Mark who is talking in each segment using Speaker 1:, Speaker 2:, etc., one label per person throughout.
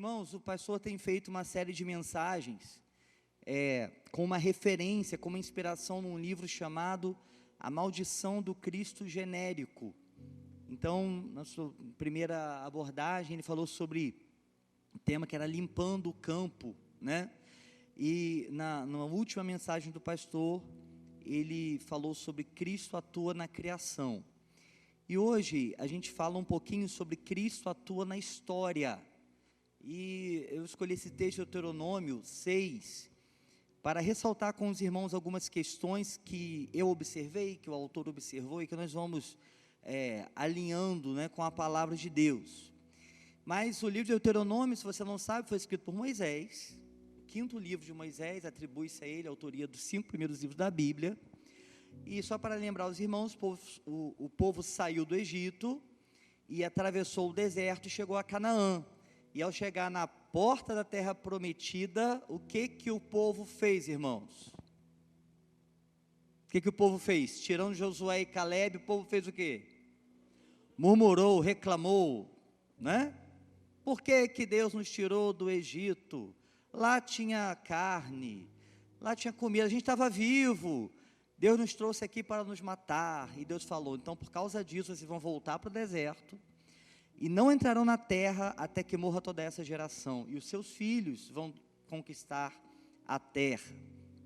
Speaker 1: Irmãos, o pastor tem feito uma série de mensagens com uma referência, com uma inspiração num livro chamado A Maldição do Cristo Genérico. Então, na sua primeira abordagem, ele falou sobre o tema que era limpando o campo, né? E na última mensagem do pastor, ele falou sobre Cristo atua na criação. E hoje a gente fala um pouquinho sobre Cristo atua na história. E eu escolhi esse texto de Deuteronômio 6, para ressaltar com os irmãos algumas questões que eu observei, que o autor observou, e que nós vamos alinhando, né, com a palavra de Deus. Mas o livro de Deuteronômio, se você não sabe, foi escrito por Moisés, o 5º livro de Moisés, atribui-se a ele a autoria dos 5 primeiros livros da Bíblia. E só para lembrar os irmãos, o povo saiu do Egito e atravessou o deserto e chegou a Canaã. E ao chegar na porta da terra prometida, o que o povo fez, irmãos? O que o povo fez? Tirando Josué e Caleb, o povo fez o quê? Murmurou, reclamou, né? Por que Deus nos tirou do Egito? Lá tinha carne, lá tinha comida, a gente estava vivo. Deus nos trouxe aqui para nos matar. E Deus falou, então por causa disso vocês vão voltar para o deserto e não entrarão na terra até que morra toda essa geração, e os seus filhos vão conquistar a terra,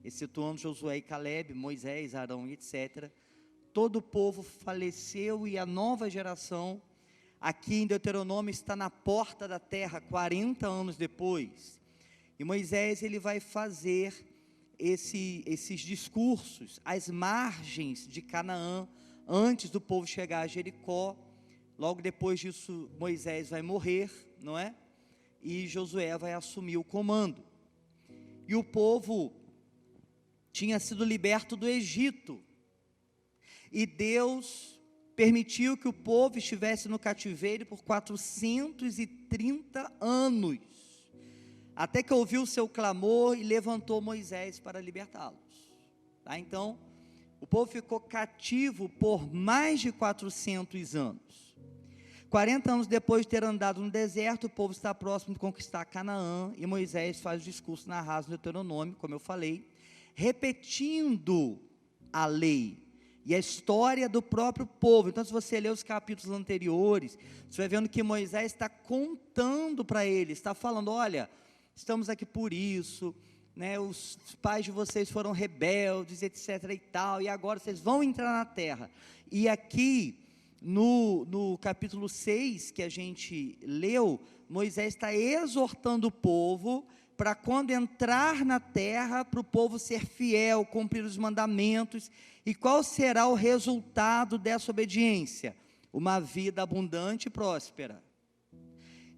Speaker 1: excetuando Josué e Caleb, Moisés, Arão, etc. Todo o povo faleceu e a nova geração, aqui em Deuteronômio, está na porta da terra, 40 anos depois, e Moisés ele vai fazer esses discursos às margens de Canaã, antes do povo chegar a Jericó. Logo depois disso, Moisés vai morrer, não é? E Josué vai assumir o comando. E o povo tinha sido liberto do Egito. E Deus permitiu que o povo estivesse no cativeiro por 430 anos. Até que ouviu o seu clamor e levantou Moisés para libertá-los. Tá? Então, o povo ficou cativo por mais de 400 anos. 40 anos depois de ter andado no deserto, o povo está próximo de conquistar Canaã, e Moisés faz o discurso narrado no Deuteronômio, como eu falei, repetindo a lei e a história do próprio povo. Então, se você ler os capítulos anteriores, você vai vendo que Moisés está contando para eles, está falando, olha, estamos aqui por isso, né, os pais de vocês foram rebeldes, etc. e tal, e agora vocês vão entrar na terra. E aqui, no capítulo 6, que a gente leu, Moisés está exortando o povo, para quando entrar na terra, para o povo ser fiel, cumprir os mandamentos. E qual será o resultado dessa obediência? Uma vida abundante e próspera.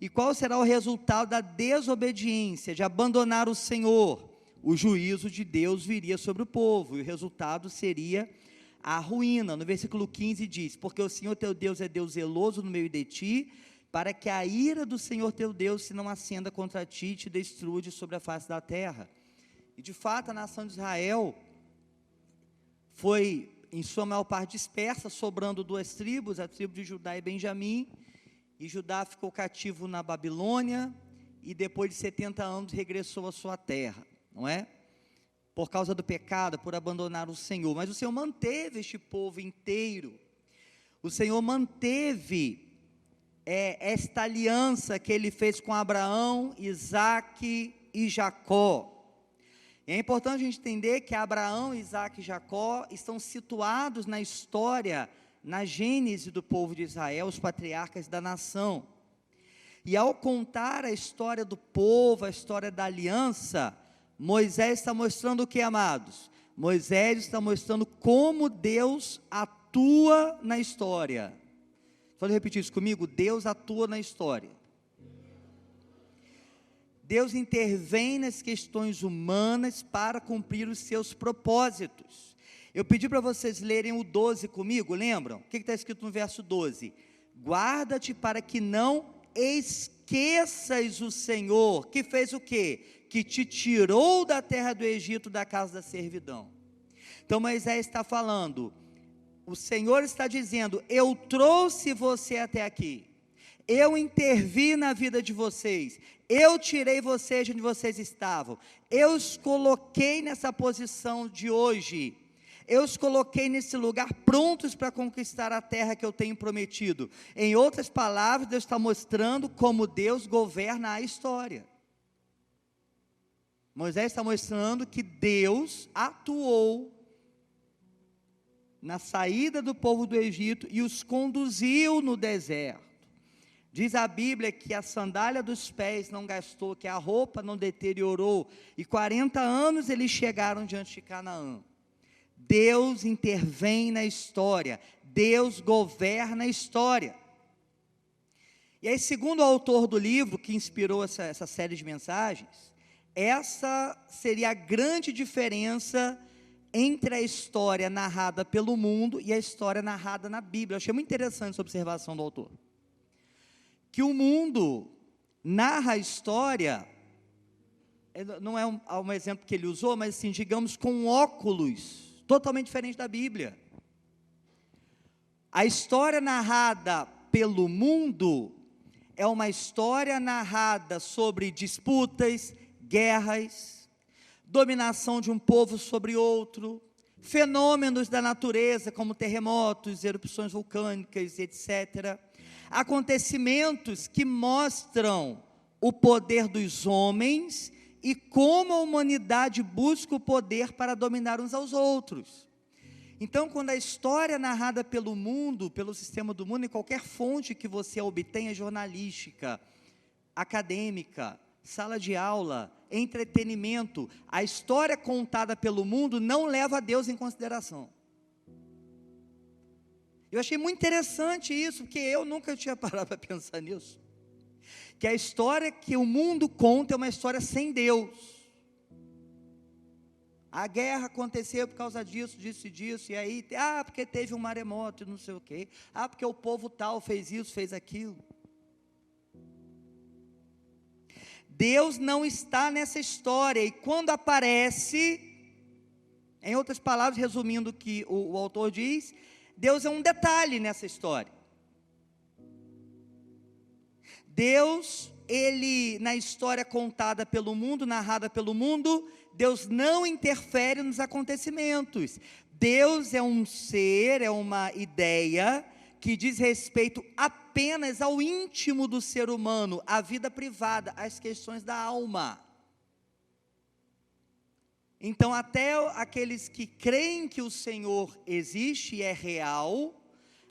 Speaker 1: E qual será o resultado da desobediência, de abandonar o Senhor? O juízo de Deus viria sobre o povo, e o resultado seria a ruína. No versículo 15 diz, porque o Senhor teu Deus é Deus zeloso no meio de ti, para que a ira do Senhor teu Deus se não acenda contra ti e te destrua de sobre a face da terra. E de fato a nação de Israel foi em sua maior parte dispersa, sobrando 2 tribos, a tribo de Judá e Benjamim, e Judá ficou cativo na Babilônia, e depois de 70 anos regressou à sua terra, não é? Por causa do pecado, por abandonar o Senhor. Mas o Senhor manteve este povo inteiro. O Senhor manteve esta aliança que Ele fez com Abraão, Isaque e Jacó. É importante a gente entender que Abraão, Isaque e Jacó estão situados na história, na gênese do povo de Israel, os patriarcas da nação. E ao contar a história do povo, a história da aliança, Moisés está mostrando o que, amados? Moisés está mostrando como Deus atua na história. Pode repetir isso comigo? Deus atua na história. Deus intervém nas questões humanas para cumprir os seus propósitos. Eu pedi para vocês lerem o 12 comigo, lembram? O que está escrito no verso 12? Guarda-te para que não esqueças o Senhor, que fez o quê? Que te tirou da terra do Egito, da casa da servidão. Então Moisés está falando, o Senhor está dizendo, eu trouxe você até aqui, eu intervi na vida de vocês, eu tirei vocês de onde vocês estavam, eu os coloquei nessa posição de hoje, eu os coloquei nesse lugar prontos para conquistar a terra que eu tenho prometido. Em outras palavras, Deus está mostrando como Deus governa a história. Moisés está mostrando que Deus atuou na saída do povo do Egito e os conduziu no deserto. Diz a Bíblia que a sandália dos pés não gastou, que a roupa não deteriorou, e 40 anos eles chegaram diante de Canaã. Deus intervém na história, Deus governa a história. E aí, segundo o autor do livro, que inspirou essa série de mensagens, essa seria a grande diferença entre a história narrada pelo mundo e a história narrada na Bíblia. Eu achei muito interessante essa observação do autor. Que o mundo narra a história, não é um exemplo que ele usou, mas assim, digamos, com óculos totalmente diferente da Bíblia. A história narrada pelo mundo é uma história narrada sobre disputas, guerras, dominação de um povo sobre outro, fenômenos da natureza como terremotos, erupções vulcânicas, etc. Acontecimentos que mostram o poder dos homens e como a humanidade busca o poder para dominar uns aos outros. Então, quando a história é narrada pelo mundo, pelo sistema do mundo, em qualquer fonte que você obtenha, jornalística, acadêmica, sala de aula, entretenimento, a história contada pelo mundo não leva a Deus em consideração. Eu achei muito interessante isso, porque eu nunca tinha parado para pensar nisso. Que a história que o mundo conta é uma história sem Deus. A guerra aconteceu por causa disso, disso e disso, e aí, porque teve um maremoto e não sei o quê, porque o povo tal fez isso, fez aquilo. Deus não está nessa história, e quando aparece, em outras palavras, resumindo o que o autor diz, Deus é um detalhe nessa história. Deus, ele, na história contada pelo mundo, narrada pelo mundo, Deus não interfere nos acontecimentos. Deus é um ser, é uma ideia que diz respeito apenas ao íntimo do ser humano, à vida privada, às questões da alma. Então, até aqueles que creem que o Senhor existe e é real,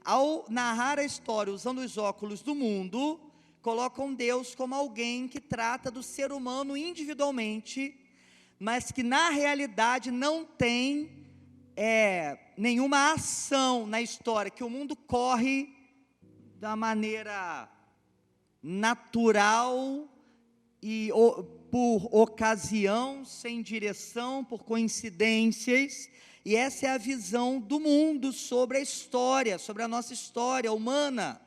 Speaker 1: ao narrar a história usando os óculos do mundo, colocam Deus como alguém que trata do ser humano individualmente, mas que na realidade não tem nenhuma ação na história, que o mundo corre da maneira natural e por ocasião, sem direção, por coincidências, e essa é a visão do mundo sobre a história, sobre a nossa história humana.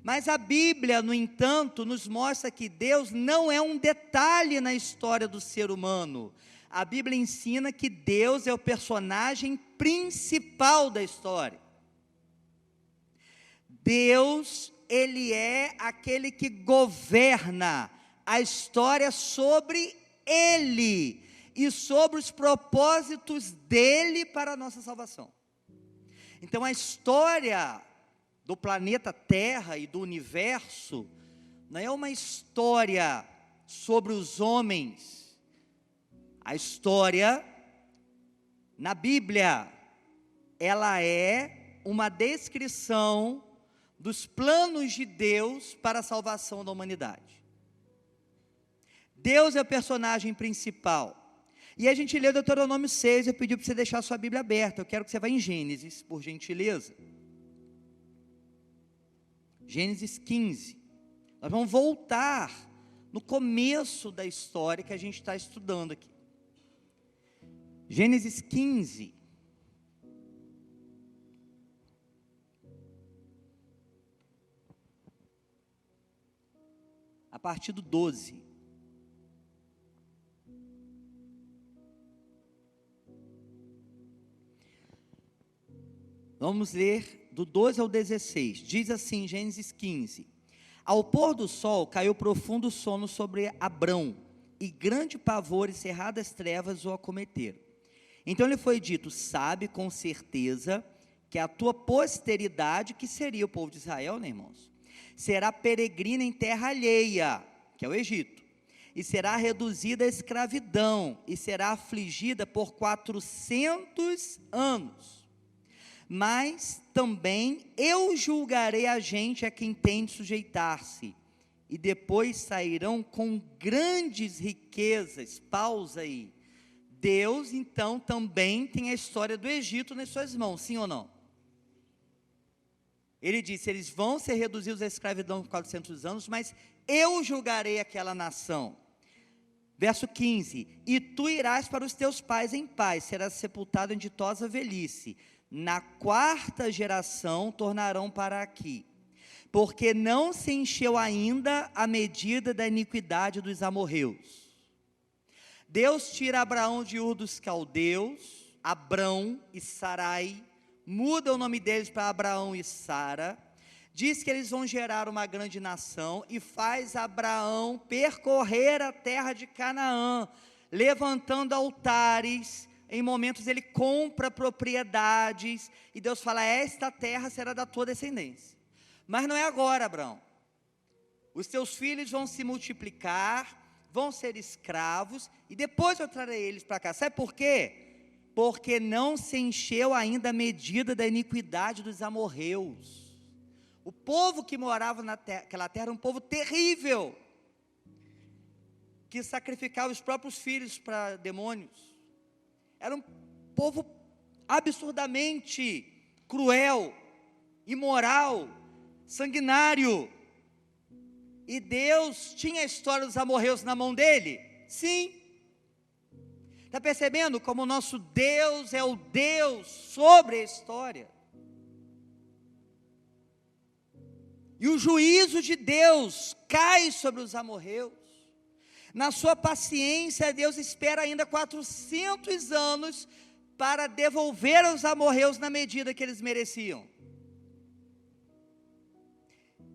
Speaker 1: Mas a Bíblia, no entanto, nos mostra que Deus não é um detalhe na história do ser humano. A Bíblia ensina que Deus é o personagem principal da história. Deus, ele é aquele que governa a história sobre Ele e sobre os propósitos dEle para a nossa salvação. Então, a história do planeta Terra e do universo não é uma história sobre os homens. A história na Bíblia, ela é uma descrição dos planos de Deus para a salvação da humanidade. Deus é o personagem principal. E a gente lê Deuteronômio 6, eu pedi para você deixar a sua Bíblia aberta. Eu quero que você vá em Gênesis, por gentileza. Gênesis 15. Nós vamos voltar no começo da história que a gente está estudando aqui. Gênesis 15. A partir do 12. Vamos ler do 12 ao 16. Diz assim, Gênesis 15. Ao pôr do sol, caiu profundo sono sobre Abrão, e grande pavor e cerradas trevas o acometeram. Então lhe foi dito: sabe com certeza que a tua posteridade, que seria o povo de Israel, né, irmãos, será peregrina em terra alheia, que é o Egito, e será reduzida à escravidão, e será afligida por 400 anos. Mas também eu julgarei a gente a quem tem de sujeitar-se, e depois sairão com grandes riquezas. Pausa aí. Deus, então, também tem a história do Egito nas suas mãos, sim ou não? Ele disse: eles vão ser reduzidos à escravidão por 400 anos, mas eu julgarei aquela nação. Verso 15: e tu irás para os teus pais em paz, serás sepultado em ditosa velhice. Na 4ª geração tornarão para aqui, porque não se encheu ainda a medida da iniquidade dos amorreus. Deus tira Abraão de Ur dos Caldeus, Abrão e Sarai, muda o nome deles para Abraão e Sara, diz que eles vão gerar uma grande nação, e faz Abraão percorrer a terra de Canaã, levantando altares. Em momentos ele compra propriedades, e Deus fala: esta terra será da tua descendência. Mas não é agora, Abraão. Os teus filhos vão se multiplicar, vão ser escravos, e depois eu trarei eles para cá. Sabe por quê? Porque não se encheu ainda a medida da iniquidade dos amorreus. O povo que morava naquela terra era um povo terrível, que sacrificava os próprios filhos para demônios. Era um povo absurdamente cruel, imoral, sanguinário. E Deus tinha a história dos amorreus na mão dele? Sim. Está percebendo como o nosso Deus é o Deus sobre a história? E o juízo de Deus cai sobre os amorreus. Na sua paciência, Deus espera ainda 400 anos para devolver aos amorreus na medida que eles mereciam.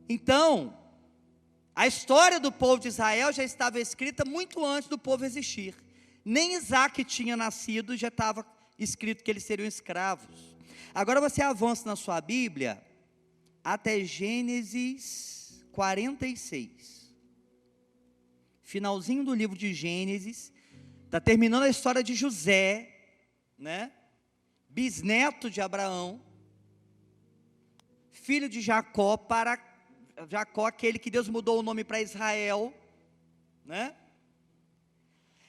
Speaker 1: Então, a história do povo de Israel já estava escrita muito antes do povo existir. Nem Isaac tinha nascido, já estava escrito que eles seriam escravos. Agora você avança na sua Bíblia até Gênesis 46. Finalzinho do livro de Gênesis, está terminando a história de José, né? Bisneto de Abraão, filho de Jacó, para Jacó, aquele que Deus mudou o nome para Israel, né?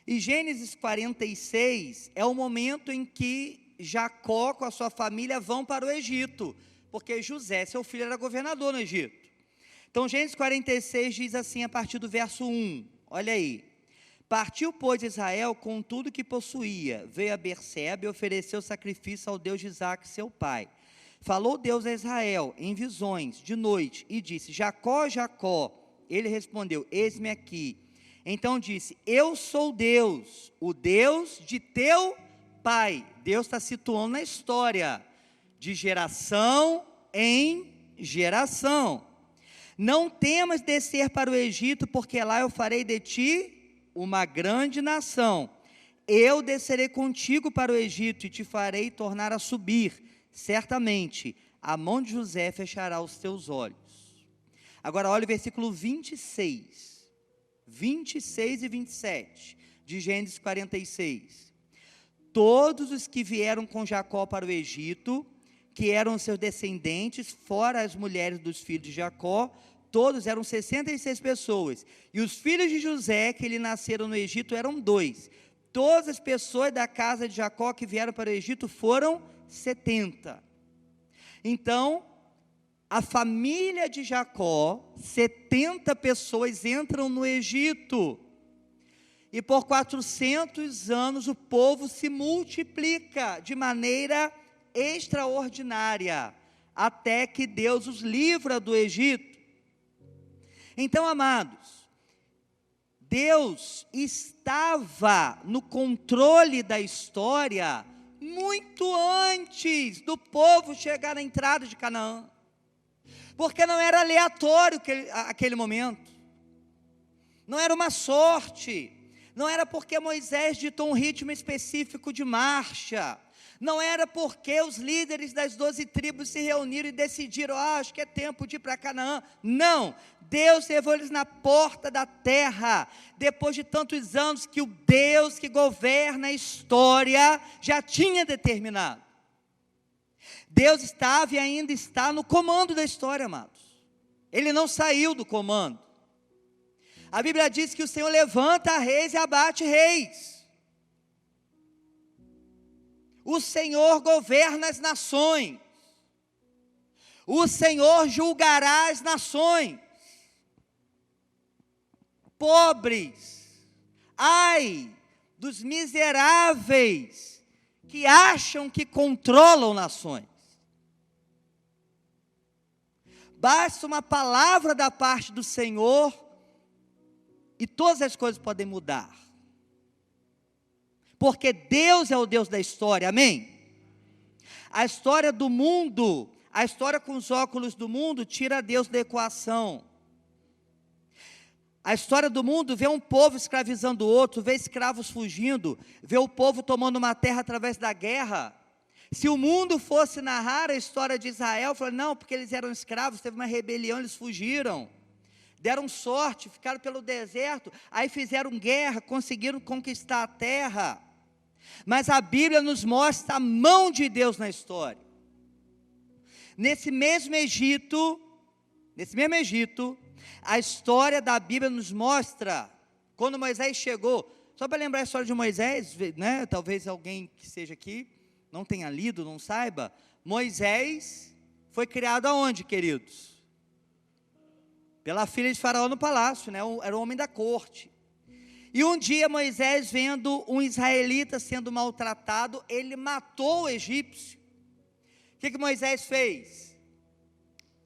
Speaker 1: E Gênesis 46 é o momento em que Jacó com a sua família vão para o Egito, porque José, seu filho, era governador no Egito. Então Gênesis 46 diz assim a partir do verso 1, olha aí: partiu, pois, Israel com tudo que possuía, veio a Berseba e ofereceu sacrifício ao Deus de Isaque, seu pai. Falou Deus a Israel em visões de noite e disse: Jacó, Jacó. Ele respondeu: eis-me aqui. Então disse: eu sou Deus, o Deus de teu pai. Deus está situando na história, de geração em geração. Não temas descer para o Egito, porque lá eu farei de ti uma grande nação. Eu descerei contigo para o Egito e te farei tornar a subir. Certamente a mão de José fechará os teus olhos. Agora olha o versículo 26 e 27 de Gênesis 46. Todos os que vieram com Jacó para o Egito, que eram seus descendentes, fora as mulheres dos filhos de Jacó, todos eram 66 pessoas. E os filhos de José, que lhe nasceram no Egito, eram 2. Todas as pessoas da casa de Jacó que vieram para o Egito foram 70. Então, a família de Jacó, 70 pessoas entram no Egito. E por 400 anos o povo se multiplica de maneira extraordinária, até que Deus os livra do Egito. Então, amados, Deus estava no controle da história muito antes do povo chegar na entrada de Canaã. porque não era aleatório aquele momento, não era uma sorte, não era porque Moisés ditou um ritmo específico de marcha, não era porque os líderes das 12 tribos se reuniram e decidiram, acho que é tempo de ir para Canaã. Não, Deus levou eles na porta da terra, depois de tantos anos que o Deus que governa a história já tinha determinado. Deus estava e ainda está no comando da história, amados. Ele não saiu do comando. A Bíblia diz que o Senhor levanta reis e abate reis. O Senhor governa as nações. O Senhor julgará as nações. Pobres, ai dos miseráveis que acham que controlam nações. Basta uma palavra da parte do Senhor e todas as coisas podem mudar. Porque Deus é o Deus da história, amém? A história do mundo, a história com os óculos do mundo, tira Deus da equação. A história do mundo vê um povo escravizando o outro, vê escravos fugindo, vê o povo tomando uma terra através da guerra. Se o mundo fosse narrar a história de Israel, fala, não, porque eles eram escravos, teve uma rebelião, eles fugiram. Deram sorte, ficaram pelo deserto, aí fizeram guerra, conseguiram conquistar a terra. Mas a Bíblia nos mostra a mão de Deus na história. Nesse mesmo Egito, a história da Bíblia nos mostra, quando Moisés chegou, só para lembrar a história de Moisés, né, talvez alguém que esteja aqui, não tenha lido, não saiba, Moisés foi criado aonde, queridos? Pela filha de Faraó no palácio, né? Era o homem da corte. E um dia Moisés, vendo um israelita sendo maltratado, ele matou o egípcio. O que Moisés fez?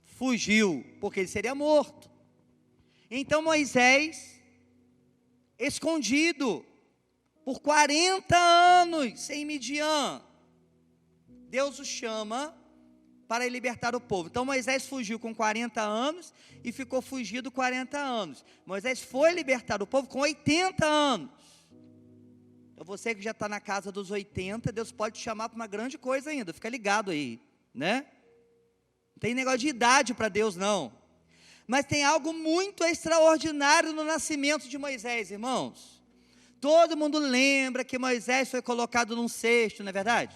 Speaker 1: Fugiu, porque ele seria morto. Então Moisés, escondido, por 40 anos em Midian, Deus o chama para libertar o povo. Então Moisés fugiu com 40 anos e ficou fugido 40 anos. Moisés foi libertar o povo com 80 anos. Então você que já está na casa dos 80, Deus pode te chamar para uma grande coisa ainda, fica ligado aí, né? Não tem negócio de idade para Deus não. Mas tem algo muito extraordinário no nascimento de Moisés, irmãos. Todo mundo lembra que Moisés foi colocado num cesto, não é verdade?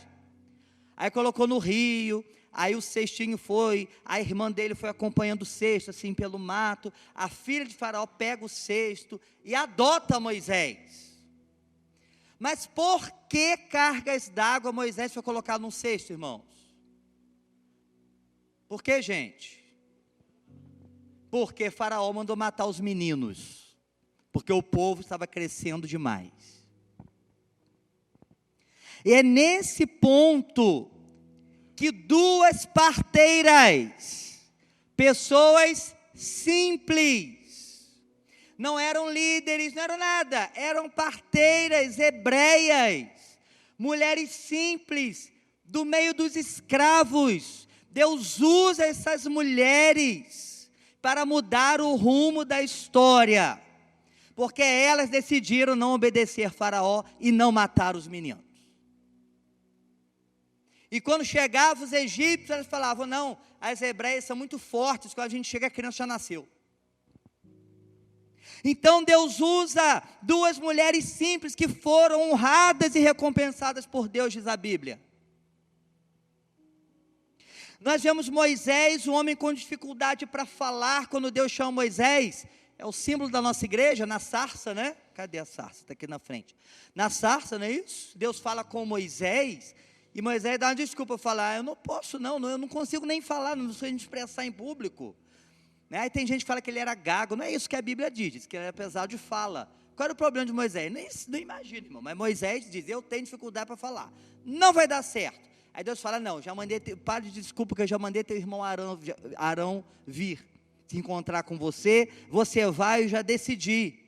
Speaker 1: Aí colocou no rio, aí o cestinho foi, a irmã dele foi acompanhando o cesto, assim, pelo mato. A filha de Faraó pega o cesto e adota Moisés. Mas por que cargas d'água Moisés foi colocado num cesto, irmãos? Por que, gente? Porque Faraó mandou matar os meninos, porque o povo estava crescendo demais. E é nesse ponto que duas parteiras, pessoas simples, não eram líderes, não eram nada, eram parteiras hebreias, mulheres simples, do meio dos escravos. Deus usa essas mulheres para mudar o rumo da história, porque elas decidiram não obedecer Faraó e não matar os meninos. E quando chegavam os egípcios, elas falavam, não, as hebreias são muito fortes, quando a gente chega a criança já nasceu. Então Deus usa duas mulheres simples que foram honradas e recompensadas por Deus, diz a Bíblia. Nós vemos Moisés, um homem com dificuldade para falar, quando Deus chama Moisés, é o símbolo da nossa igreja, na sarça, né? Cadê a sarça? Está aqui na frente. Na sarça, não é isso? Deus fala com Moisés, e Moisés dá uma desculpa, falar, eu não posso não, eu não consigo nem falar, não sei me expressar em público. Né? Aí tem gente que fala que ele era gago, não é isso que a Bíblia diz que ele era pesado de fala. Qual era o problema de Moisés? Não imagina, irmão, mas Moisés diz, eu tenho dificuldade para falar, não vai dar certo. Aí Deus fala, não, já mandei, para de desculpa que eu já mandei teu irmão Arão vir se encontrar com você, você vai, eu já decidi.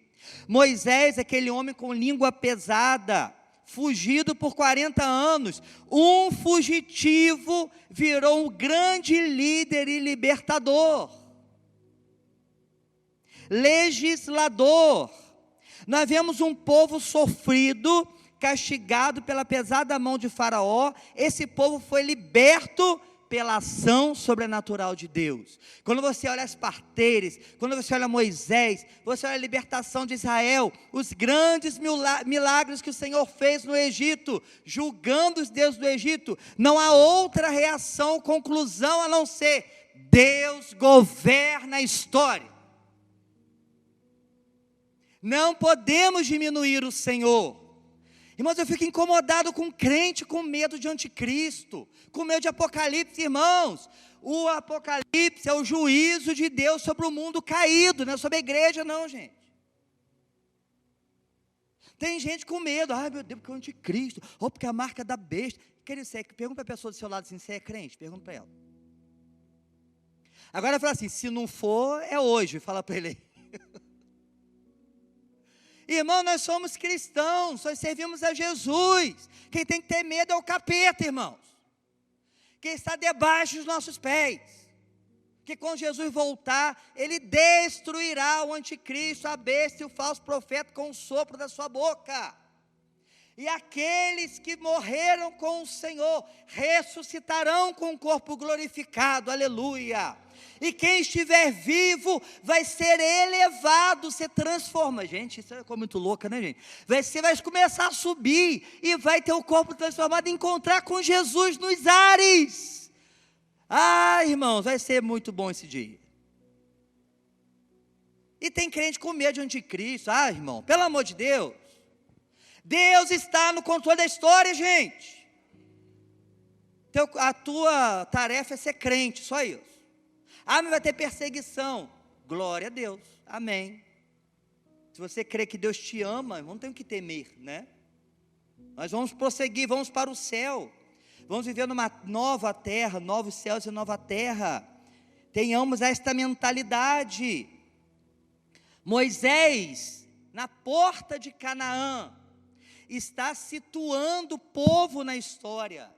Speaker 1: Moisés, aquele homem com língua pesada, fugido por 40 anos, um fugitivo virou um grande líder e libertador, legislador. Nós vemos um povo sofrido, castigado pela pesada mão de Faraó. Esse povo foi liberto pela ação sobrenatural de Deus. Quando você olha as parteiras, quando você olha Moisés, você olha a libertação de Israel, os grandes milagres que o Senhor fez no Egito, julgando os deuses do Egito, não há outra reação, conclusão, a não ser: Deus governa a história. Não podemos diminuir o Senhor. Irmãos, eu fico incomodado com crente com medo de anticristo, com medo de Apocalipse. Irmãos, o Apocalipse é o juízo de Deus sobre o mundo caído, não é sobre a igreja não, gente. Tem gente com medo: ai meu Deus, porque é o anticristo, ou porque é a marca da besta. Pergunta para a pessoa do seu lado assim: você é crente? Pergunta para ela. Agora fala assim: se não for, é hoje, fala para ele aí. Irmão, nós somos cristãos, nós servimos a Jesus. Quem tem que ter medo é o capeta, irmãos. Quem está debaixo dos nossos pés. Que quando Jesus voltar, Ele destruirá o anticristo, a besta e o falso profeta com o sopro da sua boca. E aqueles que morreram com o Senhor, ressuscitarão com o corpo glorificado, aleluia. E quem estiver vivo, vai ser elevado, se transforma. Gente, isso é coisa muito louca, né, gente? Vai começar a subir, e vai ter o corpo transformado, e encontrar com Jesus nos ares. Ah, irmãos, vai ser muito bom esse dia. E tem crente com medo de anticristo. Ah, irmão, pelo amor de Deus. Deus está no controle da história, gente. Então, a tua tarefa é ser crente, só isso. Ah, mas vai ter perseguição. Glória a Deus, amém. Se você crê que Deus te ama, não tem o que temer, né? Nós vamos prosseguir, vamos para o céu. Vamos viver numa nova terra, novos céus e nova terra. Tenhamos esta mentalidade. Moisés, na porta de Canaã, está situando o povo na história.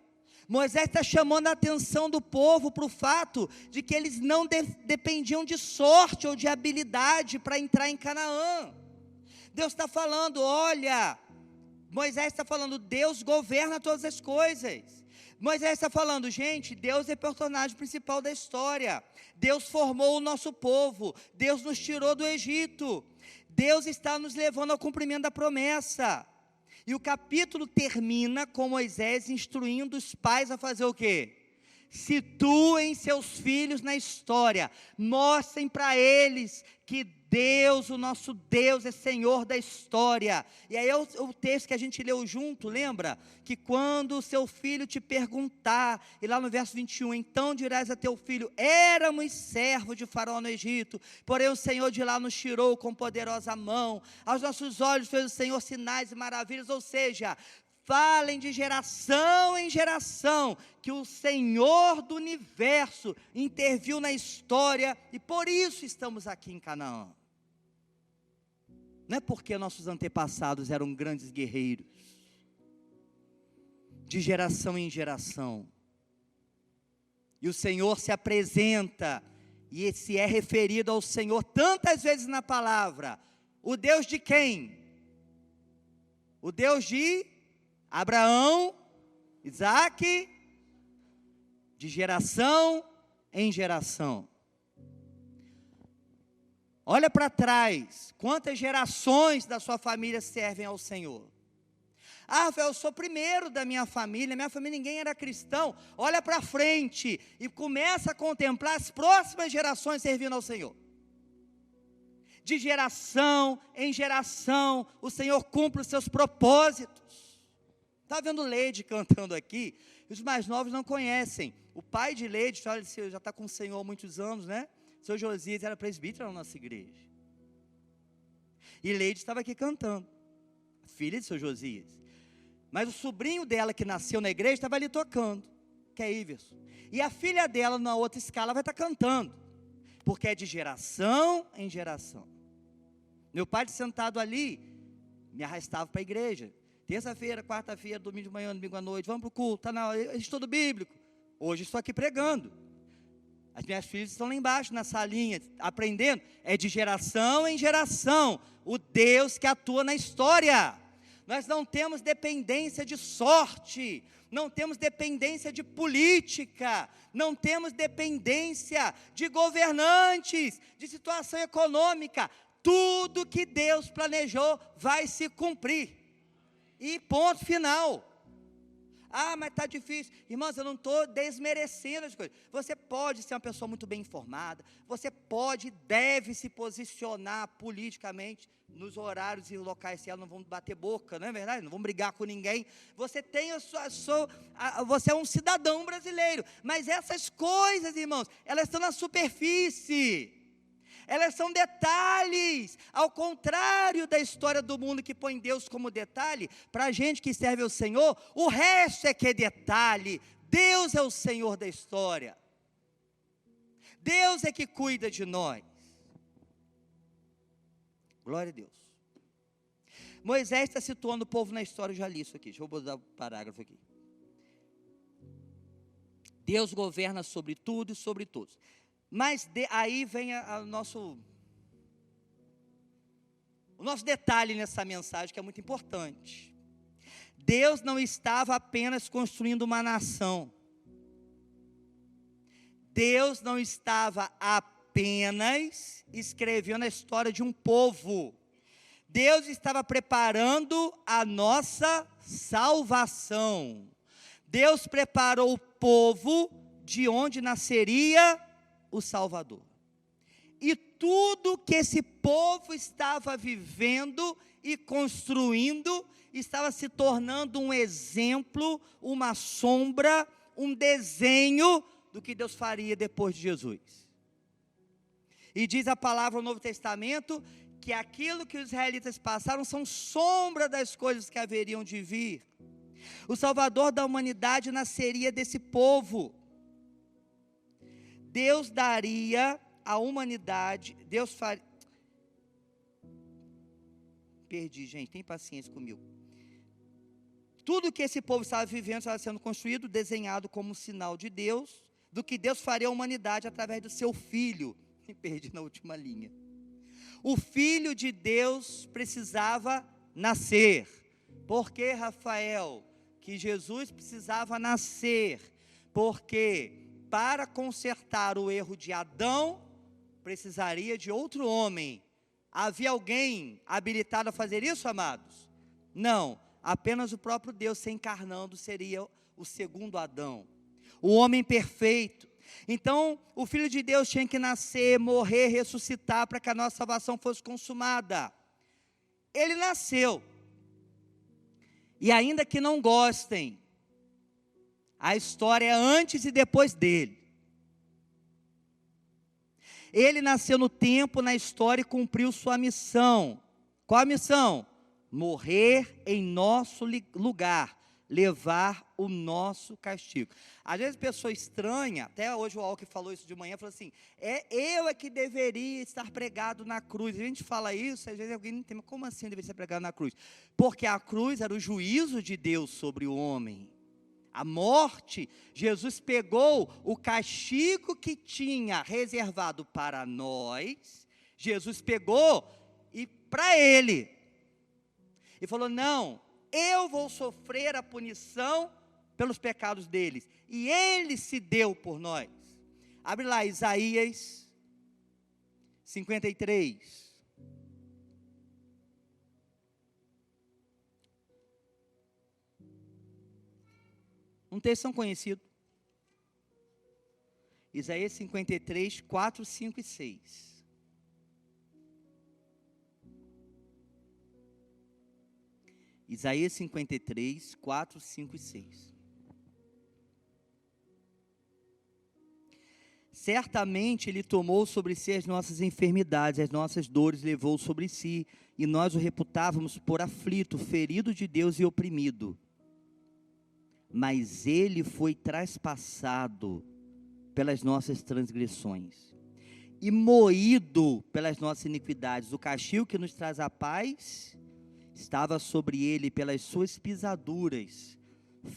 Speaker 1: Moisés está chamando a atenção do povo para o fato de que eles não dependiam de sorte ou de habilidade para entrar em Canaã. Deus está falando: olha, Moisés está falando, Deus governa todas as coisas. Moisés está falando: gente, Deus é o personagem principal da história. Deus formou o nosso povo, Deus nos tirou do Egito, Deus está nos levando ao cumprimento da promessa. E o capítulo termina com Moisés instruindo os pais a fazer o quê? Situem seus filhos na história, mostrem para eles que Deus, o nosso Deus, é Senhor da história. E aí é o texto que a gente leu junto, lembra? Que quando o seu filho te perguntar, e lá no verso 21, então dirás a teu filho: éramos servos de Faraó no Egito, porém o Senhor de lá nos tirou com poderosa mão, aos nossos olhos fez o Senhor sinais e maravilhas. Ou seja, falem de geração em geração, que o Senhor do universo interviu na história, e por isso estamos aqui em Canaã. Não é porque nossos antepassados eram grandes guerreiros, de geração em geração, e o Senhor se apresenta, e se é referido ao Senhor tantas vezes na palavra. O Deus de quem? O Deus de Abraão, Isaac, de geração em geração. Olha para trás, quantas gerações da sua família servem ao Senhor? Ah, eu sou o primeiro da minha família ninguém era cristão. Olha para frente e começa a contemplar as próximas gerações servindo ao Senhor. De geração em geração, o Senhor cumpre os seus propósitos. Está vendo Leide cantando aqui? Os mais novos não conhecem. O pai de Leide, olha, já está com o Senhor há muitos anos, né? Seu Josias era presbítero na nossa igreja. E Leide estava aqui cantando, filha de seu Josias. Mas o sobrinho dela que nasceu na igreja estava ali tocando, que é Iverson. E a filha dela, na outra escala, vai estar cantando, porque é de geração em geração. Meu pai sentado ali, me arrastava para a igreja. Terça-feira, quarta-feira, domingo de manhã, domingo à noite, vamos para o culto, está na hora, estudo bíblico. Hoje estou aqui pregando. As minhas filhas estão lá embaixo na salinha, aprendendo. É de geração em geração, o Deus que atua na história. Nós não temos dependência de sorte, não temos dependência de política, não temos dependência de governantes, de situação econômica. Tudo que Deus planejou vai se cumprir. E ponto final. Ah, mas está difícil. Irmãos, eu não estou desmerecendo as coisas. Você pode ser uma pessoa muito bem informada, você pode e deve se posicionar politicamente nos horários e locais, se elas não vão bater boca, não é verdade? Não vão brigar com ninguém. Você tem você é um cidadão brasileiro, mas essas coisas, irmãos, elas estão na superfície. Elas são detalhes, ao contrário da história do mundo que põe Deus como detalhe. Para a gente que serve ao Senhor, o resto é que é detalhe. Deus é o Senhor da história. Deus é que cuida de nós. Glória a Deus. Moisés está situando o povo na história, eu já li isso aqui, deixa eu botar o parágrafo aqui. Deus governa sobre tudo e sobre todos. Mas aí vem o nosso detalhe nessa mensagem, que é muito importante. Deus não estava apenas construindo uma nação. Deus não estava apenas escrevendo a história de um povo. Deus estava preparando a nossa salvação. Deus preparou o povo de onde nasceria o Salvador. E tudo que esse povo estava vivendo e construindo, estava se tornando um exemplo, uma sombra, um desenho do que Deus faria depois de Jesus. E diz a palavra no Novo Testamento, que aquilo que os israelitas passaram são sombra das coisas que haveriam de vir. O Salvador da humanidade nasceria desse povo. Deus daria à humanidade, Deus faria... Perdi, gente, tem paciência comigo. Tudo que esse povo estava vivendo estava sendo construído, desenhado como sinal de Deus, do que Deus faria à humanidade através do seu Filho. Me perdi na última linha. O Filho de Deus precisava nascer. Por que, Rafael? Que Jesus precisava nascer, porque para consertar o erro de Adão, precisaria de outro homem. Havia alguém habilitado a fazer isso, amados? Não, apenas o próprio Deus se encarnando seria o segundo Adão, o homem perfeito. Então, o Filho de Deus tinha que nascer, morrer, ressuscitar, para que a nossa salvação fosse consumada. Ele nasceu, e ainda que não gostem, a história é antes e depois dele. Ele nasceu no tempo, na história, e cumpriu sua missão. Qual a missão? Morrer em nosso lugar, levar o nosso castigo. Às vezes a pessoa estranha, até hoje o Alck falou isso de manhã, falou assim, eu é que deveria estar pregado na cruz. A gente fala isso, às vezes alguém não entende, como assim deveria ser pregado na cruz? Porque a cruz era o juízo de Deus sobre o homem. A morte, Jesus pegou o castigo que tinha reservado para nós, Jesus pegou e para ele, e falou, não, eu vou sofrer a punição pelos pecados deles, e ele se deu por nós. Abre lá, Isaías 53. Um texto tão conhecido. Isaías 53, 4, 5 e 6. Isaías 53, 4, 5 e 6. Certamente Ele tomou sobre si as nossas enfermidades, as nossas dores levou sobre si, e nós o reputávamos por aflito, ferido de Deus e oprimido. Mas Ele foi traspassado pelas nossas transgressões, e moído pelas nossas iniquidades. O castigo que nos traz a paz estava sobre ele, pelas suas pisaduras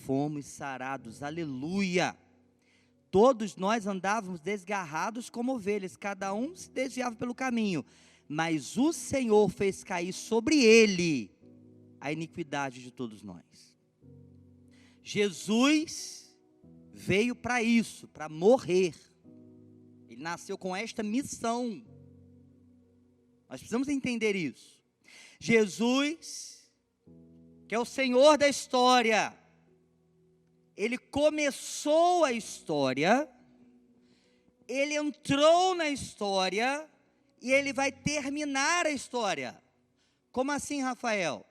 Speaker 1: fomos sarados. Aleluia! Todos nós andávamos desgarrados como ovelhas, cada um se desviava pelo caminho, mas o Senhor fez cair sobre ele a iniquidade de todos nós. Jesus veio para isso, para morrer. Ele nasceu com esta missão. Nós precisamos entender isso. Jesus, que é o Senhor da história, ele começou a história, ele entrou na história e ele vai terminar a história. Como assim, Rafael?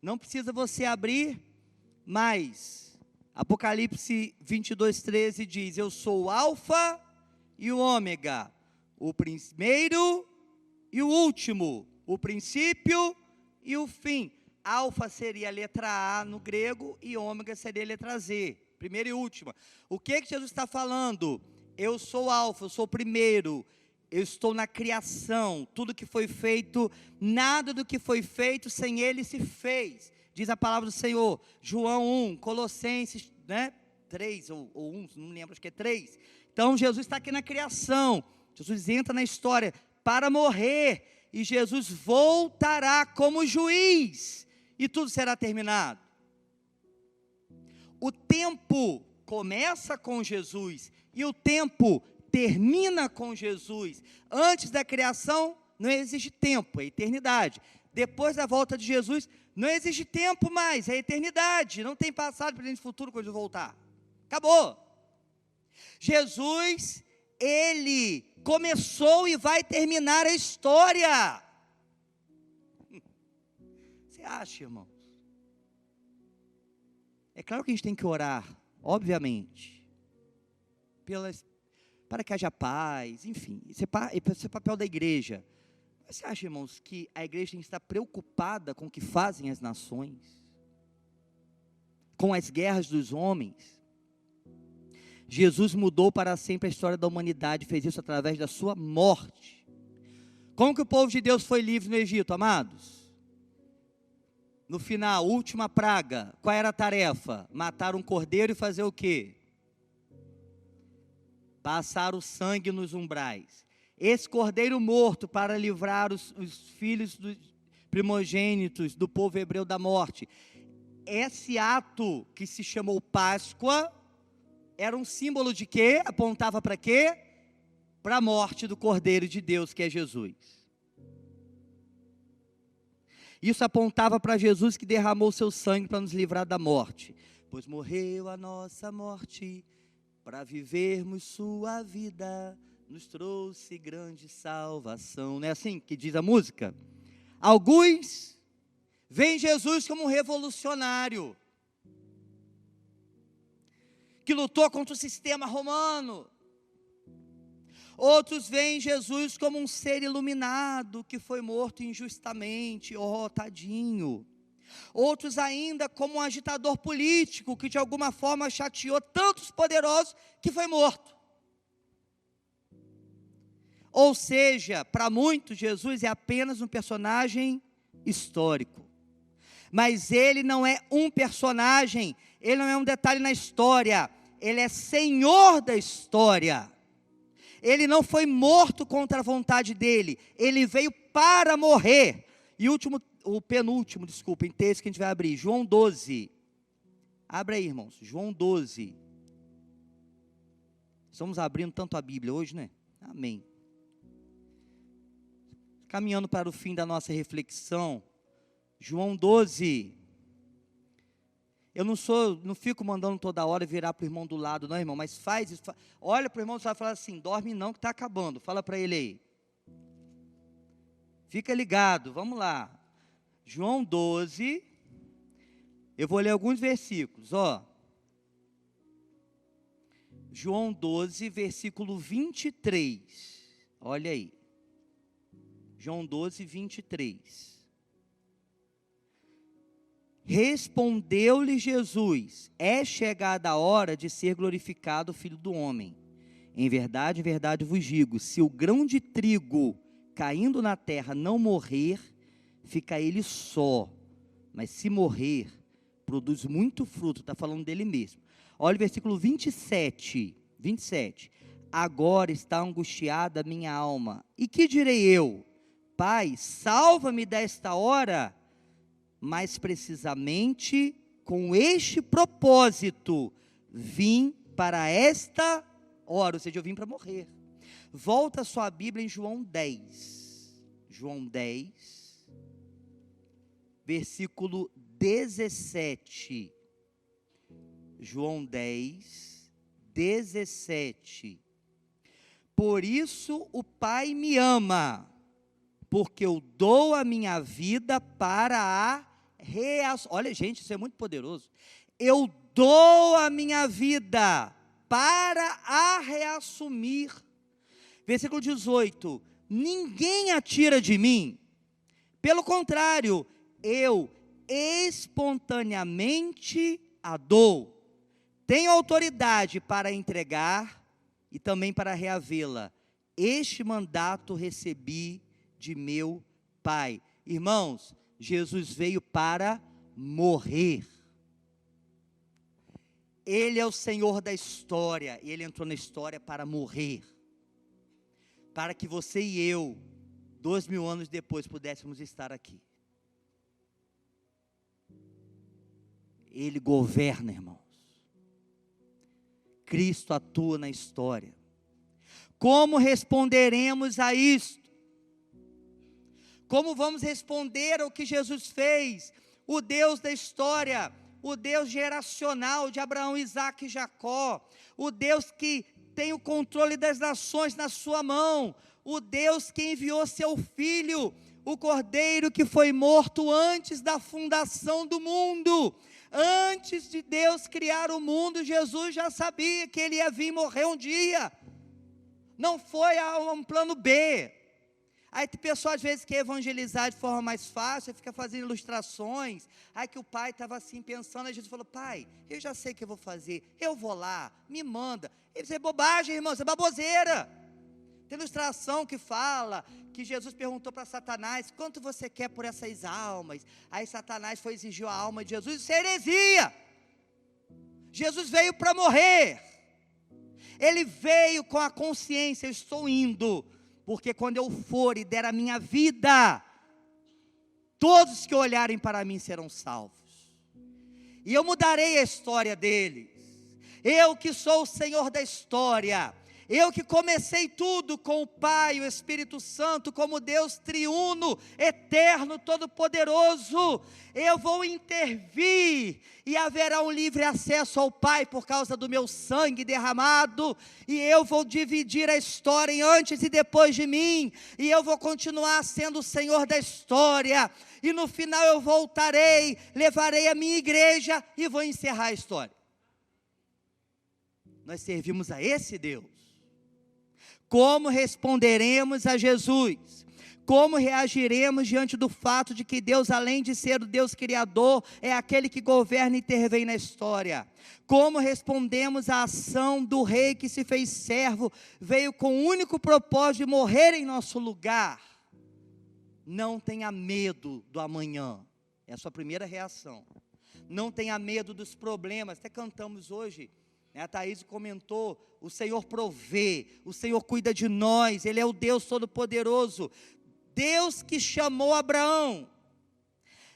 Speaker 1: Não precisa você abrir, mas Apocalipse 22:13 diz: eu sou o Alfa e o Ômega, o primeiro e o último, o princípio e o fim. Alfa seria a letra A no grego e ômega seria a letra Z, primeira e última. O que Jesus está falando? Eu sou Alfa, eu sou o primeiro, eu estou na criação, tudo que foi feito, nada do que foi feito sem ele se fez, diz a palavra do Senhor. João 1, Colossenses 3 ou 1, não lembro, acho que é 3. Então Jesus está aqui na criação, Jesus entra na história para morrer, e Jesus voltará como juiz, e tudo será terminado. O tempo começa com Jesus, e o tempo termina com Jesus. Antes da criação não existe tempo, é eternidade. Depois da volta de Jesus, não existe tempo mais, é eternidade. Não tem passado, presente e futuro quando ele voltar. Acabou. Jesus, ele começou e vai terminar a história. Você acha, irmãos? É claro que a gente tem que orar, obviamente, para que haja paz, enfim, esse é o papel da igreja. Mas você acha, irmãos, que a igreja tem que estar preocupada com o que fazem as nações? Com as guerras dos homens? Jesus mudou para sempre a história da humanidade, fez isso através da sua morte. Como que o povo de Deus foi livre no Egito, amados? No final, última praga, qual era a tarefa? Matar um cordeiro e fazer o quê? Passar o sangue nos umbrais. Esse cordeiro morto para livrar os filhos dos primogênitos do povo hebreu da morte. Esse ato que se chamou Páscoa, era um símbolo de quê? Apontava para quê? Para a morte do Cordeiro de Deus, que é Jesus. Isso apontava para Jesus, que derramou seu sangue para nos livrar da morte. Pois morreu a nossa morte, para vivermos sua vida, nos trouxe grande salvação. Não é assim que diz a música? Alguns veem Jesus como um revolucionário, que lutou contra o sistema romano. Outros veem Jesus como um ser iluminado, que foi morto injustamente, tadinho. Outros ainda como um agitador político, que de alguma forma chateou tantos poderosos, que foi morto. Ou seja, para muitos, Jesus é apenas um personagem histórico. Mas ele não é um personagem, ele não é um detalhe na história, ele é Senhor da história. Ele não foi morto contra a vontade dele, ele veio para morrer. E o penúltimo texto que a gente vai abrir, João 12. Abre aí, irmãos, João 12. Estamos abrindo tanto a Bíblia hoje, né? Amém. Caminhando para o fim da nossa reflexão, João 12. Eu não fico mandando toda hora virar para o irmão do lado, não, irmão, mas faz isso. Olha para o irmão e fala assim: dorme não, que está acabando. Fala para ele aí. Fica ligado, vamos lá. João 12. Eu vou ler alguns versículos, João 12, versículo 23. Olha aí. João 12, 23. Respondeu-lhe Jesus: é chegada a hora de ser glorificado o Filho do Homem. Em verdade vos digo, se o grão de trigo caindo na terra não morrer, fica ele só, mas se morrer, produz muito fruto. Está falando dele mesmo. Olha o versículo 27. Agora está angustiada a minha alma. E que direi eu? Pai, salva-me desta hora. Mais precisamente, com este propósito, vim para esta hora. Ou seja, eu vim para morrer. Volta a sua Bíblia em João 10. João 10, versículo 17. João 10, 17. Por isso o Pai me ama, porque eu dou a minha vida para a reação. Olha, gente, isso é muito poderoso. Eu dou a minha vida para a reassumir. Versículo 18. Ninguém a tira de mim. Pelo contrário, eu espontaneamente a dou. Tenho autoridade para entregar e também para reavê-la. Este mandato recebi de meu Pai. Irmãos, Jesus veio para morrer. Ele é o Senhor da história, e Ele entrou na história para morrer. Para que você e eu, 2000 anos depois, pudéssemos estar aqui. Ele governa, irmãos. Cristo atua na história. Como responderemos a isto? Como vamos responder ao que Jesus fez? O Deus da história, o Deus geracional de Abraão, Isaque e Jacó, o Deus que tem o controle das nações na sua mão, o Deus que enviou seu Filho, o Cordeiro que foi morto antes da fundação do mundo. Antes de Deus criar o mundo, Jesus já sabia que Ele ia vir morrer um dia. Não foi um plano B. Aí o pessoal às vezes quer evangelizar de forma mais fácil, fica fazendo ilustrações. Aí que o pai estava assim pensando, aí Jesus falou: pai, eu já sei o que eu vou fazer, eu vou lá, me manda. Isso é bobagem, irmão, isso é baboseira. Tem ilustração que fala que Jesus perguntou para Satanás: quanto você quer por essas almas? Aí Satanás foi exigir a alma de Jesus. Isso é heresia. Jesus veio para morrer. Ele veio com a consciência: eu estou indo, porque quando eu for e der a minha vida, todos que olharem para mim serão salvos. E eu mudarei a história deles. Eu que sou o Senhor da história. Eu que comecei tudo com o Pai, o Espírito Santo, como Deus triuno, eterno, todo-poderoso. Eu vou intervir e haverá um livre acesso ao Pai por causa do meu sangue derramado. E eu vou dividir a história em antes e depois de mim. E eu vou continuar sendo o Senhor da história. E no final eu voltarei, levarei a minha igreja e vou encerrar a história. Nós servimos a esse Deus. Como responderemos a Jesus? Como reagiremos diante do fato de que Deus, além de ser o Deus Criador, é aquele que governa e intervém na história? Como respondemos à ação do rei que se fez servo, veio com o único propósito de morrer em nosso lugar? Não tenha medo do amanhã, é a sua primeira reação. Não tenha medo dos problemas, até cantamos hoje. A Thaís comentou: o Senhor provê, o Senhor cuida de nós, Ele é o Deus Todo-Poderoso. Deus que chamou Abraão,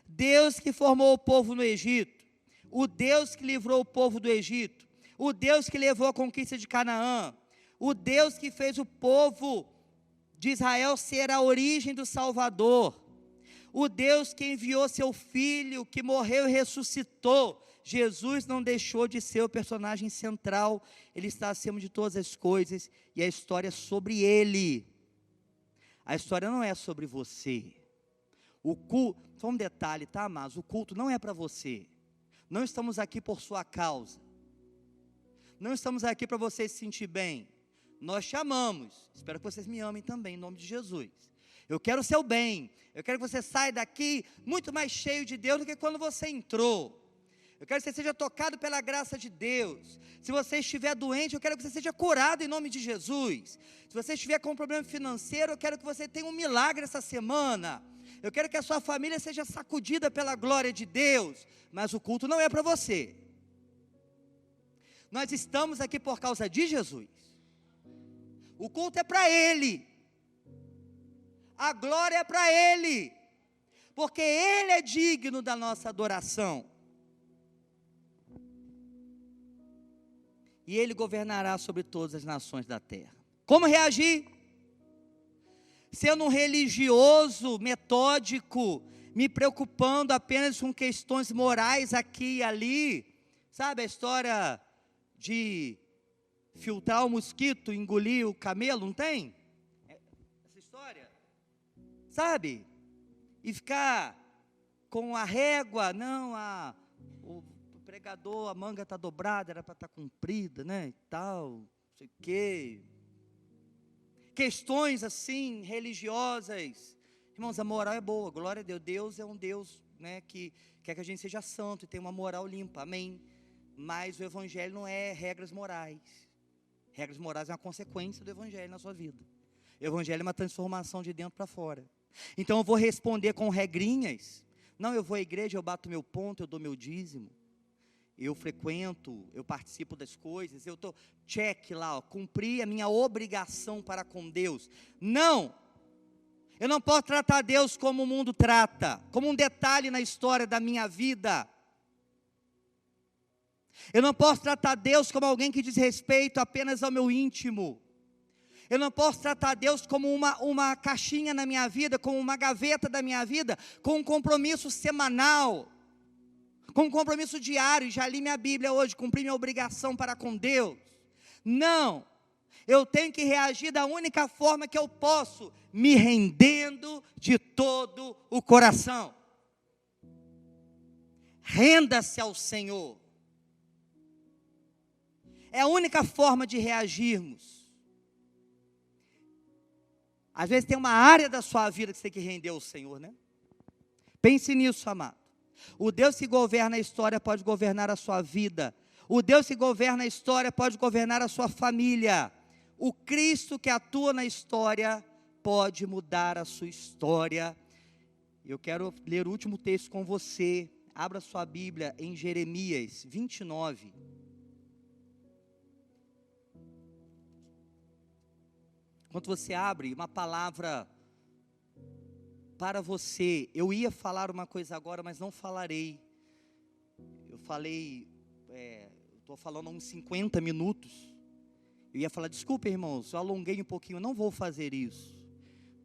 Speaker 1: Deus que formou o povo no Egito, o Deus que livrou o povo do Egito, o Deus que levou a conquista de Canaã, o Deus que fez o povo de Israel ser a origem do Salvador, o Deus que enviou seu Filho, que morreu e ressuscitou. Jesus não deixou de ser o personagem central, Ele está acima de todas as coisas, e a história é sobre Ele. A história não é sobre você. O culto, só um detalhe, tá, amados? O culto não é para você. Não estamos aqui por sua causa. Não estamos aqui para você se sentir bem. Nós te amamos. Espero que vocês me amem também, em nome de Jesus. Eu quero o seu bem. Eu quero que você saia daqui muito mais cheio de Deus do que quando você entrou. Eu quero que você seja tocado pela graça de Deus. Se você estiver doente, eu quero que você seja curado em nome de Jesus. Se você estiver com um problema financeiro, eu quero que você tenha um milagre essa semana. Eu quero que a sua família seja sacudida pela glória de Deus. Mas o culto não é para você. Nós estamos aqui por causa de Jesus. O culto é para Ele. A glória é para Ele. Porque Ele é digno da nossa adoração. E Ele governará sobre todas as nações da terra. Como reagir? Sendo um religioso, metódico, me preocupando apenas com questões morais aqui e ali. Sabe a história de filtrar o mosquito, engolir o camelo, não tem? Essa história? Sabe? E ficar com a régua, não, o pregador, a manga está dobrada, era para estar comprida, né, e tal, não sei o quê. Questões assim, religiosas. Irmãos, a moral é boa, glória a Deus. Deus é um Deus, né, que quer que a gente seja santo e tenha uma moral limpa, amém? Mas o Evangelho não é regras morais. Regras morais é uma consequência do Evangelho na sua vida. O Evangelho é uma transformação de dentro para fora. Então eu vou responder com regrinhas. Não, eu vou à igreja, eu bato meu ponto, eu dou meu dízimo. Eu frequento, eu participo das coisas, eu estou check lá, ó, cumpri a minha obrigação para com Deus. Não, eu não posso tratar Deus como o mundo trata, como um detalhe na história da minha vida. Eu não posso tratar Deus como alguém que diz respeito apenas ao meu íntimo. Eu não posso tratar Deus como uma caixinha na minha vida, como uma gaveta da minha vida, com um compromisso semanal, com um compromisso diário. Já li minha Bíblia hoje, cumpri minha obrigação para com Deus. Não, eu tenho que reagir da única forma que eu posso, me rendendo de todo o coração. Renda-se ao Senhor. É a única forma de reagirmos. Às vezes tem uma área da sua vida que você tem que render ao Senhor, né? Pense nisso, amado. O Deus que governa a história pode governar a sua vida. O Deus que governa a história pode governar a sua família. O Cristo que atua na história pode mudar a sua história. Eu quero ler o último texto com você. Abra sua Bíblia em Jeremias 29. Enquanto você abre, uma palavra para você. Eu ia falar uma coisa agora, mas não falarei. Eu falei, estou falando há uns 50 minutos. Eu ia falar, desculpa irmãos, eu alonguei um pouquinho, eu não vou fazer isso.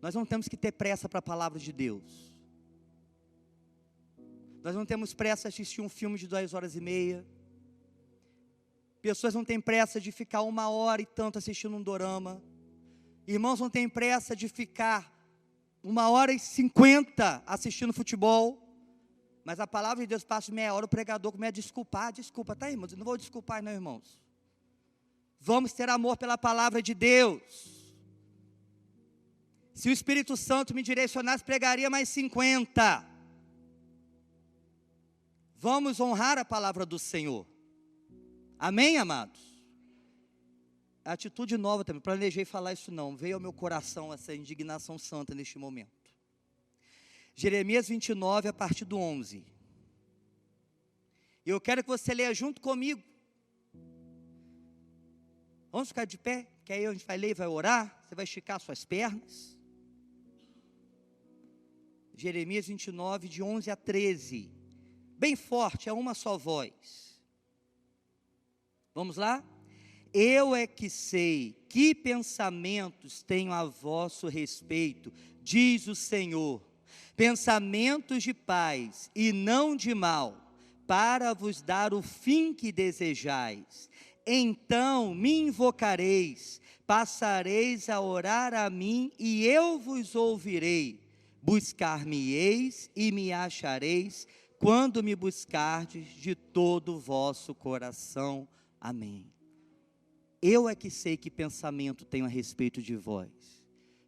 Speaker 1: Nós não temos que ter pressa para a palavra de Deus. Nós não temos pressa de assistir um filme de 2h30. Pessoas não têm pressa de ficar 1h e tanto assistindo um dorama. Irmãos não têm pressa de ficar 1h50 assistindo futebol. Mas a palavra de Deus passa meia hora, o pregador começa a desculpar. Desculpa, tá irmãos? Eu não vou desculpar não, irmãos. Vamos ter amor pela palavra de Deus. Se o Espírito Santo me direcionasse, pregaria mais 50. Vamos honrar a palavra do Senhor. Amém, amados? Atitude nova também, planejei falar isso não, veio ao meu coração essa indignação santa neste momento. Jeremias 29, a partir do 11. Eu quero que você leia junto comigo. Vamos ficar de pé, que aí a gente vai ler e vai orar, você vai esticar suas pernas. Jeremias 29, de 11 a 13. Bem forte, é uma só voz. Vamos lá? Eu é que sei que pensamentos tenho a vosso respeito, diz o Senhor, pensamentos de paz e não de mal, para vos dar o fim que desejais. Então me invocareis, passareis a orar a mim e eu vos ouvirei. Buscar-me-eis e me achareis, quando me buscardes de todo o vosso coração. Amém. Eu é que sei que pensamento tenho a respeito de vós,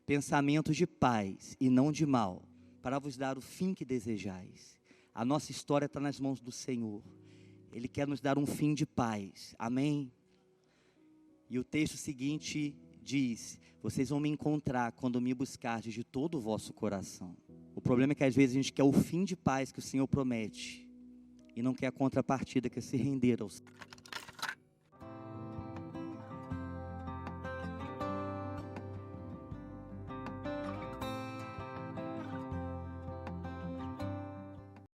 Speaker 1: pensamentos de paz e não de mal, para vos dar o fim que desejais. A nossa história está nas mãos do Senhor, Ele quer nos dar um fim de paz, amém? E o texto seguinte diz, vocês vão me encontrar quando me buscardes de todo o vosso coração. O problema é que às vezes a gente quer o fim de paz que o Senhor promete e não quer a contrapartida, que é se render ao Senhor.